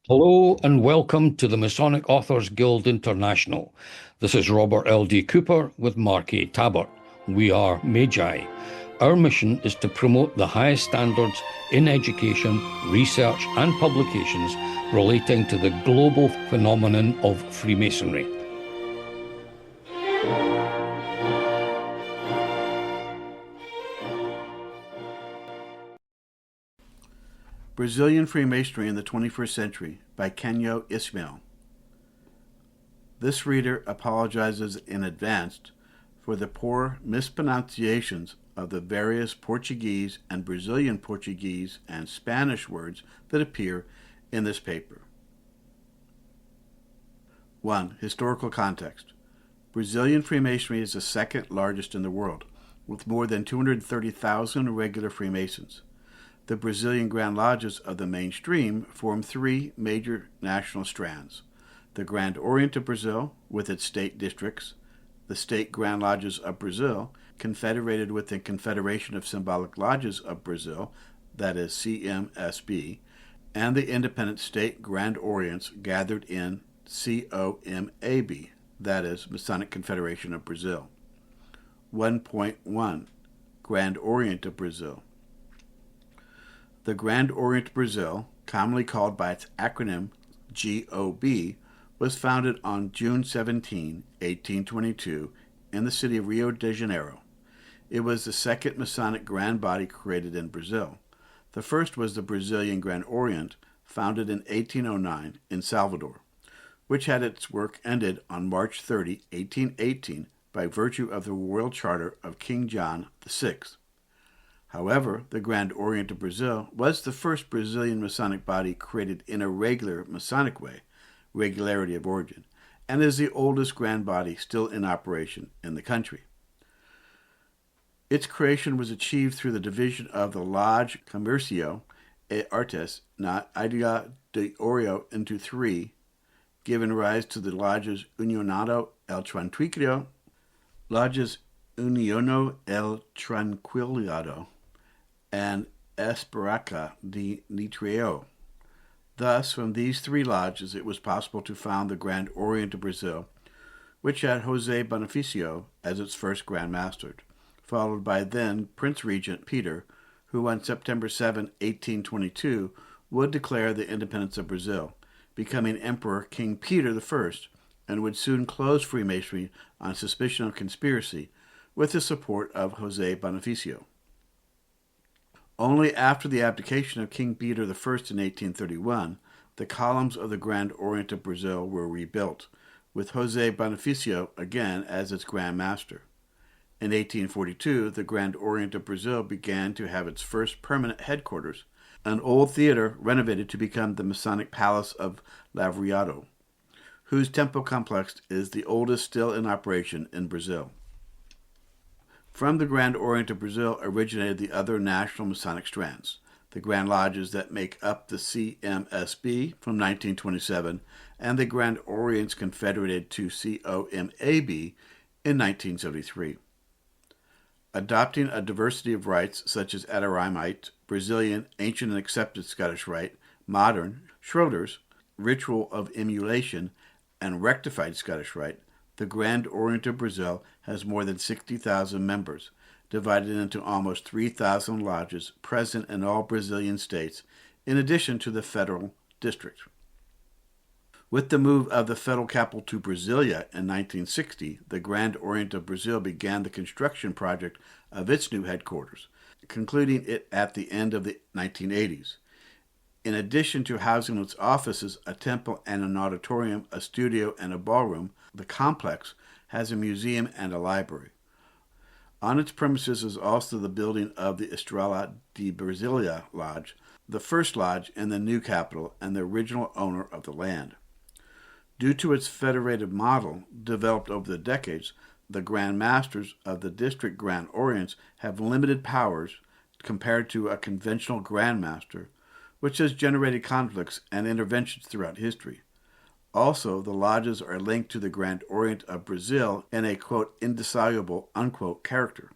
Hello and welcome to the Masonic Authors Guild International. This is Robert L.D. Cooper with Mark A. Tabert. We are Magi. Our mission is to promote the highest standards in education, research and publications relating to the global phenomenon of Freemasonry. Brazilian Freemasonry in the 21st Century by Kenyo Ismail. This reader apologizes in advance for the poor mispronunciations of the various Portuguese and Brazilian Portuguese and Spanish words that appear in this paper. 1. Historical context. Brazilian Freemasonry is the second largest in the world, with more than 230,000 regular Freemasons. The Brazilian Grand Lodges of the mainstream form three major national strands: the Grand Orient of Brazil, with its state districts; the State Grand Lodges of Brazil, confederated with the Confederation of Symbolic Lodges of Brazil, that is CMSB, and the independent State Grand Orients gathered in COMAB, that is Masonic Confederation of Brazil. 1.1 Grand Orient of Brazil. The Grand Orient of Brazil, commonly called by its acronym GOB, was founded on June 17, 1822, in the city of Rio de Janeiro. It was the second Masonic grand body created in Brazil. The first was the Brazilian Grand Orient, founded in 1809 in Salvador, which had its work ended on March 30, 1818, by virtue of the Royal Charter of King John VI. However, the Grand Orient of Brazil was the first Brazilian Masonic body created in a regular Masonic way, regularity of origin, and is the oldest grand body still in operation in the country. Its creation was achieved through the division of the Lodge Comercio e Artes na Ilha de Ouro into three, giving rise to the Lodges Unionado el Tranquilo, Lodges Uniono el Tranquilidad, and Esperaca de Nitreo. Thus, from these three lodges, it was possible to found the Grand Orient of Brazil, which had José Bonifacio as its first Grand Master, followed by then Prince Regent Peter, who on September 7, 1822, would declare the independence of Brazil, becoming Emperor King Peter I, and would soon close Freemasonry on suspicion of conspiracy, with the support of José Bonifacio. Only after the abdication of King Peter I in 1831, the columns of the Grand Orient of Brazil were rebuilt, with José Bonifacio again as its Grand Master. In 1842, the Grand Orient of Brazil began to have its first permanent headquarters, an old theater renovated to become the Masonic Palace of Lavriado, whose temple complex is the oldest still in operation in Brazil. From the Grand Orient of Brazil originated the other national Masonic strands, the Grand Lodges that make up the CMSB from 1927, and the Grand Orients confederated to COMAB in 1973. Adopting a diversity of rites such as Adoramite, Brazilian, ancient and accepted Scottish rite, modern, Schroeder's, ritual of emulation, and rectified Scottish rite, the Grand Orient of Brazil has more than 60,000 members, divided into almost 3,000 lodges present in all Brazilian states, in addition to the federal district. With the move of the federal capital to Brasilia in 1960, the Grand Orient of Brazil began the construction project of its new headquarters, concluding it at the end of the 1980s. In addition to housing its offices, a temple and an auditorium, a studio, and a ballroom, the complex has a museum and a library. On its premises is also the building of the Estrela de Brasilia Lodge, the first lodge in the new capital and the original owner of the land. Due to its federated model developed over the decades, the Grand Masters of the District Grand Orients have limited powers compared to a conventional Grand Master, which has generated conflicts and interventions throughout history. Also, the lodges are linked to the Grand Orient of Brazil in a, quote, indissoluble, unquote, character,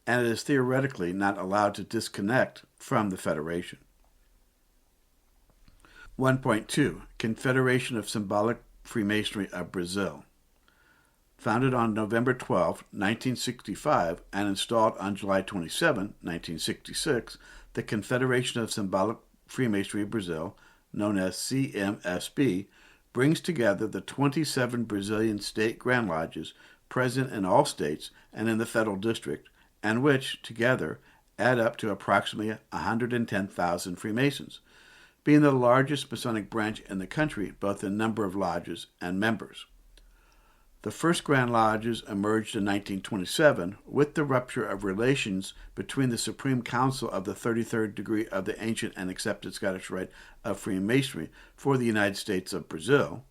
and it is theoretically not allowed to disconnect from the Federation. 1.2 Confederation of Symbolic Freemasonry of Brazil. Founded on November 12, 1965, and installed on July 27, 1966, the Confederation of Symbolic Freemasonry of Brazil, known as CMSB, brings together the 27 Brazilian state Grand Lodges present in all states and in the Federal District, and which, together, add up to approximately 110,000 Freemasons, being the largest Masonic branch in the country, both in number of lodges and members. The first Grand Lodges emerged in 1927 with the rupture of relations between the Supreme Council of the 33rd degree of the ancient and accepted Scottish Rite of Freemasonry for the United States of Brazil,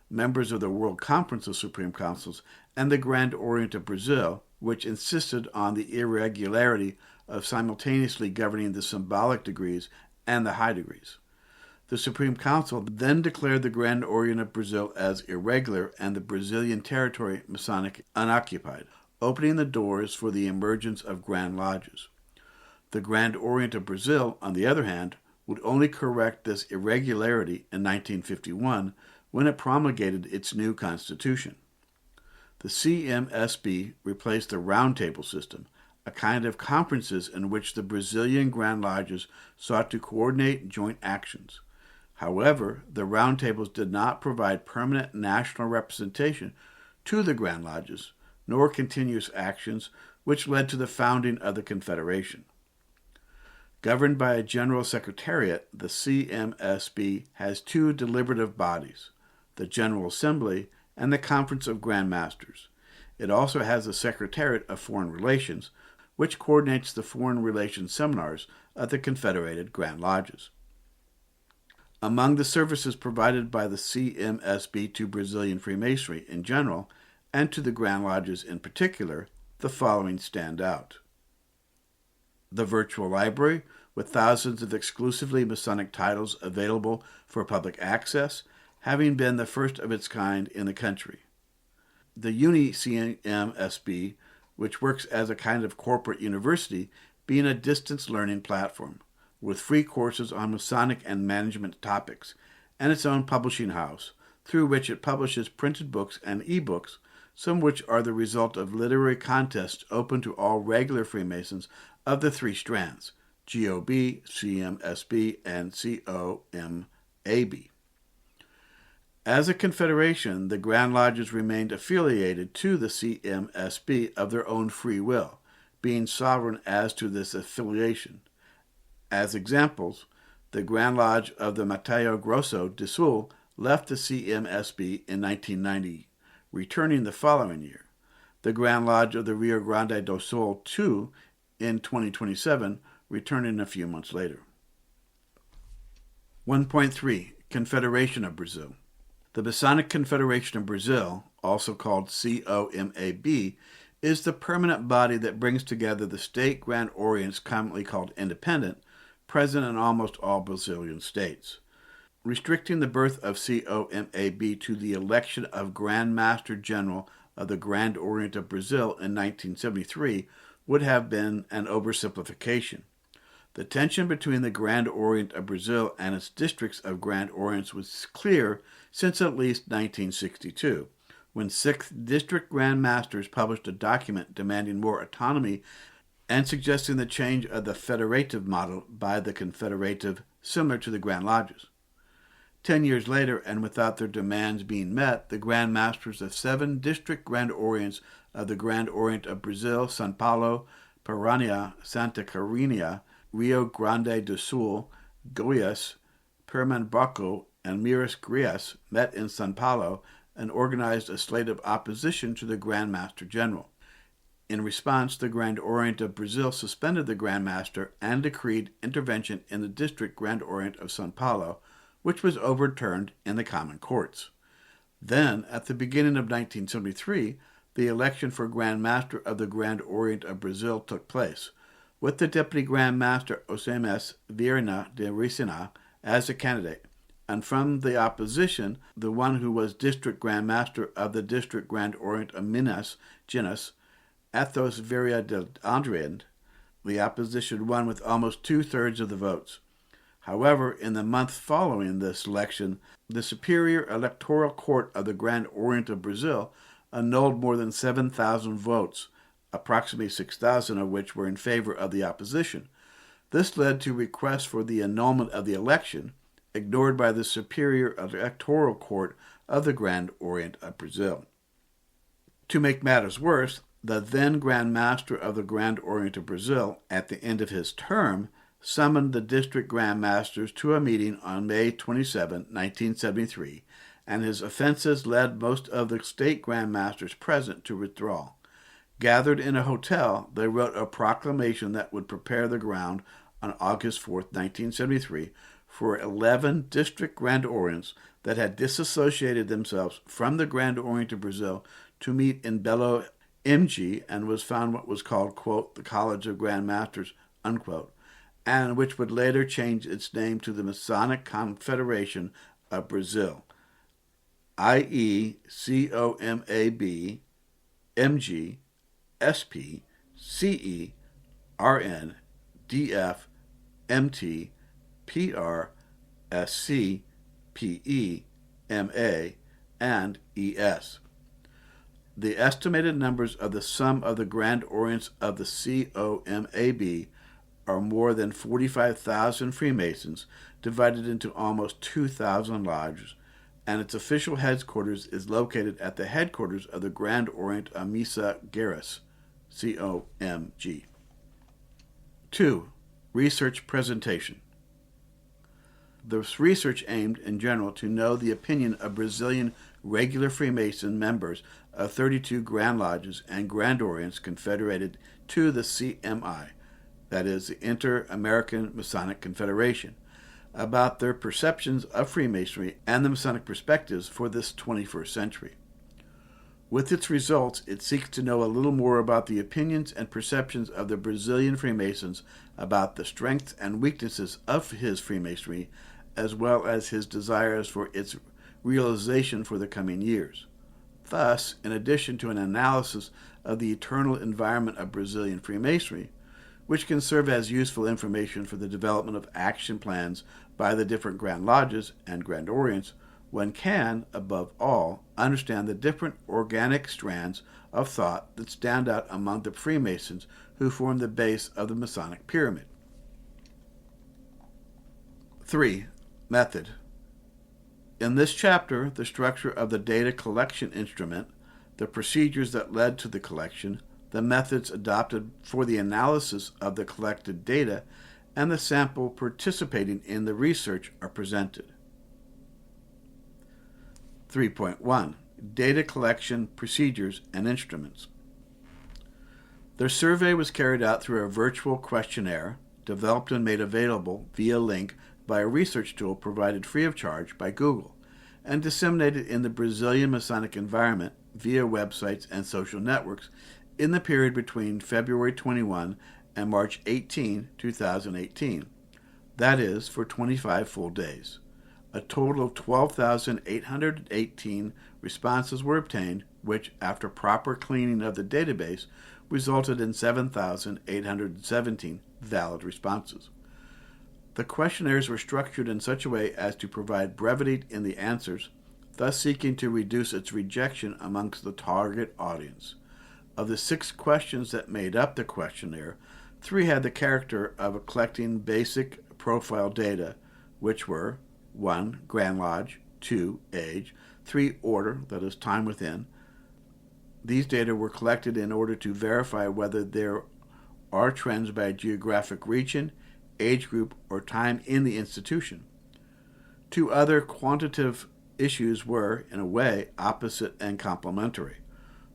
members of the World Conference of Supreme Councils, and the Grand Orient of Brazil, which insisted on the irregularity of simultaneously governing the symbolic degrees and the high degrees. The Supreme Council then declared the Grand Orient of Brazil as irregular and the Brazilian territory Masonic unoccupied, opening the doors for the emergence of Grand Lodges. The Grand Orient of Brazil, on the other hand, would only correct this irregularity in 1951 when it promulgated its new constitution. The CMSB replaced the Round Table system, a kind of conferences in which the Brazilian Grand Lodges sought to coordinate joint actions. However, the Round Tables did not provide permanent national representation to the Grand Lodges, nor continuous actions, which led to the founding of the Confederation. Governed by a General Secretariat, the CMSB has two deliberative bodies, the General Assembly and the Conference of Grand Masters. It also has a Secretariat of Foreign Relations, which coordinates the foreign relations seminars of the Confederated Grand Lodges. Among the services provided by the CMSB to Brazilian Freemasonry in general, and to the Grand Lodges in particular, the following stand out. The virtual library, with thousands of exclusively Masonic titles available for public access, having been the first of its kind in the country. The Uni-CMSB, which works as a kind of corporate university, being a distance learning platform, with free courses on Masonic and management topics, and its own publishing house, through which it publishes printed books and e-books, some which are the result of literary contests open to all regular Freemasons of the three strands, GOB, CMSB, and COMAB. As a confederation, the Grand Lodges remained affiliated to the CMSB of their own free will, being sovereign as to this affiliation. As examples, the Grand Lodge of the Mato Grosso do Sul left the CMSB in 1990, returning the following year. The Grand Lodge of the Rio Grande do Sul, too, in 2027, returning a few months later. 1.3 Confederation of Brazil. The Masonic Confederation of Brazil, also called COMAB, is the permanent body that brings together the State Grand Orients, commonly called independent, present in almost all Brazilian states. Restricting the birth of COMAB to the election of Grand Master General of the Grand Orient of Brazil in 1973 would have been an oversimplification. The tension between the Grand Orient of Brazil and its districts of Grand Orients was clear since at least 1962, when 6 district Grand Masters published a document demanding more autonomy and suggesting the change of the federative model by the confederative, similar to the Grand Lodges. 10 years later, and without their demands being met, the Grand Masters of 7 district Grand Orients of the Grand Orient of Brazil, São Paulo, Paraná, Santa Catarina, Rio Grande do Sul, Goiás, Pernambuco, and Minas Gerais met in São Paulo and organized a slate of opposition to the Grand Master General. In response, the Grand Orient of Brazil suspended the Grand Master and decreed intervention in the district Grand Orient of São Paulo, which was overturned in the common courts. Then, at the beginning of 1973, the election for Grand Master of the Grand Orient of Brazil took place, with the Deputy Grand Master Osemes Vieira de Ricina as a candidate, and from the opposition, the one who was District Grand Master of the District Grand Orient of Minas Gerais, Athos Vieira de Andrade. The opposition won with almost 2/3 of the votes. However, in the month following this election, the Superior Electoral Court of the Grand Orient of Brazil annulled more than 7,000 votes, approximately 6,000 of which were in favor of the opposition. This led to requests for the annulment of the election, ignored by the Superior Electoral Court of the Grand Orient of Brazil. To make matters worse, the then Grand Master of the Grand Orient of Brazil, at the end of his term, summoned the district Grand Masters to a meeting on May 27, 1973, and his offenses led most of the State Grand Masters present to withdrawal. Gathered in a hotel, they wrote a proclamation that would prepare the ground on August 4, 1973, for 11 district Grand Orients that had disassociated themselves from the Grand Orient of Brazil to meet in Belo MG, and was found what was called, quote, the College of Grand Masters, unquote, and which would later change its name to the Masonic Confederation of Brazil, i.e. COMAB, MG, SP, CE, RN, DF, MT, PR, SC, PE, MA, and ES. The estimated numbers of the sum of the Grand Orients of the COMAB are more than 45,000 Freemasons, divided into almost 2,000 lodges, and its official headquarters is located at the headquarters of the Grand Orient of Missa Gerais, COMG. 2. Research presentation. This research aimed, in general, to know the opinion of Brazilian regular Freemason members of 32 Grand Lodges and Grand Orients confederated to the CMI, that is, the Inter-American Masonic Confederation, about their perceptions of Freemasonry and the Masonic perspectives for this 21st century. With its results, it seeks to know a little more about the opinions and perceptions of the Brazilian Freemasons about the strengths and weaknesses of his Freemasonry, as well as his desires for its realization for the coming years. Thus, in addition to an analysis of the internal environment of Brazilian Freemasonry, which can serve as useful information for the development of action plans by the different Grand Lodges and Grand Orients, one can, above all, understand the different organic strands of thought that stand out among the Freemasons who form the base of the Masonic pyramid. 3. Method. In this chapter, the structure of the data collection instrument, the procedures that led to the collection, the methods adopted for the analysis of the collected data, and the sample participating in the research are presented. 3.1. Data collection procedures and instruments. Their survey was carried out through a virtual questionnaire developed and made available via link by a research tool provided free of charge by Google and disseminated in the Brazilian Masonic environment via websites and social networks in the period between February 21 and March 18, 2018. That is, for 25 full days. A total of 12,818 responses were obtained, which, after proper cleaning of the database, resulted in 7,817 valid responses. The questionnaires were structured in such a way as to provide brevity in the answers, thus seeking to reduce its rejection amongst the target audience. Of the 6 questions that made up the questionnaire, 3 had the character of collecting basic profile data, which were 1. Grand Lodge, 2. Age, 3. Order, that is, time within. These data were collected in order to verify whether there are trends by geographic region, age group, or time in the institution. 2 other quantitative issues were, in a way, opposite and complementary.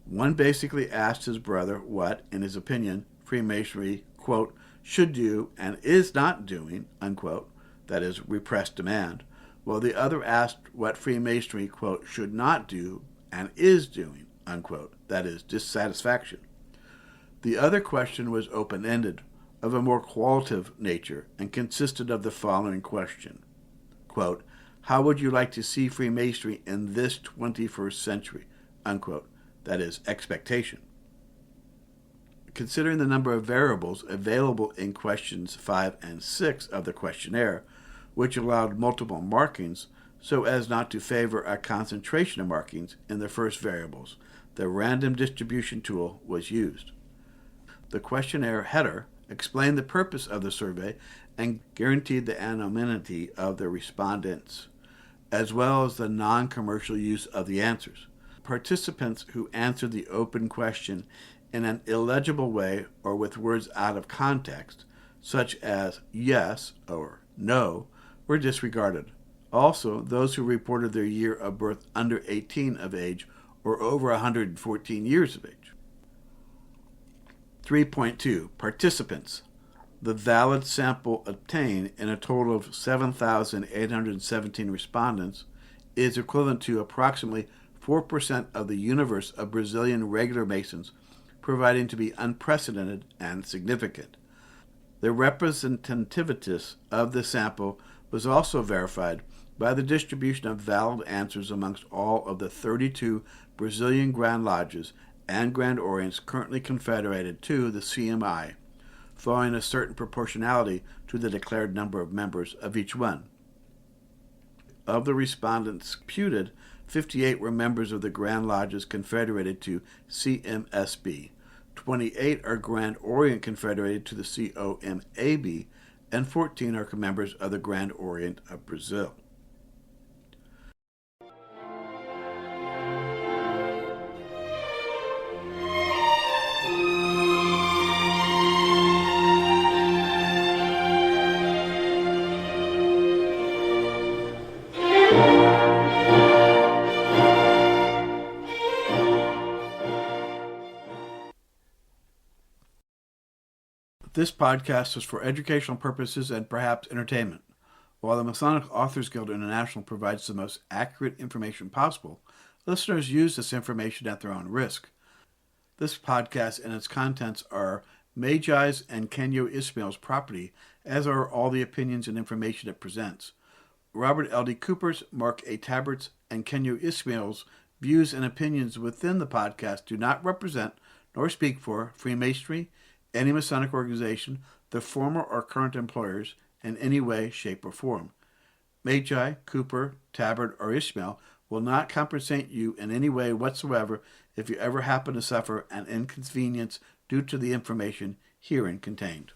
One basically asked his brother what, in his opinion, Freemasonry, quote, should do and is not doing, unquote, that is, repressed demand, while the other asked what Freemasonry, quote, should not do and is doing, unquote, that is, dissatisfaction. The other question was open-ended, of a more qualitative nature, and consisted of the following question, quote, how would you like to see Freemasonry in this 21st century, unquote, that is, expectation. Considering the number of variables available in questions 5 and 6 of the questionnaire, which allowed multiple markings so as not to favor a concentration of markings in the first variables. The random distribution tool was used. The questionnaire header explained the purpose of the survey and guaranteed the anonymity of the respondents, as well as the non-commercial use of the answers. Participants who answered the open question in an illegible way or with words out of context, such as yes or no, were disregarded. Also, those who reported their year of birth under 18 of age or over 114 years of age. 3.2. Participants. The valid sample obtained in a total of 7,817 respondents is equivalent to approximately 4% of the universe of Brazilian regular Masons, proving to be unprecedented and significant. The representativeness of the sample was also verified by the distribution of valid answers amongst all of the 32 Brazilian Grand Lodges and Grand Orients currently confederated to the CMI, following a certain proportionality to the declared number of members of each one. Of the respondents computed, 58 were members of the Grand Lodges confederated to CMSB, 28 are Grand Orient confederated to the COMAB, and 14 are members of the Grand Orient of Brazil. This podcast is for educational purposes and perhaps entertainment. While the Masonic Authors Guild International provides the most accurate information possible, listeners use this information at their own risk. This podcast and its contents are Magi's and Kenyo Ismail's property, as are all the opinions and information it presents. Robert L.D. Cooper's, Mark A. Tabert's, and Kenyo Ismail's views and opinions within the podcast do not represent nor speak for Freemasonry, any Masonic organization, the former or current employers, in any way, shape, or form. Magi, Cooper, Tabert, or Ismail will not compensate you in any way whatsoever if you ever happen to suffer an inconvenience due to the information herein contained.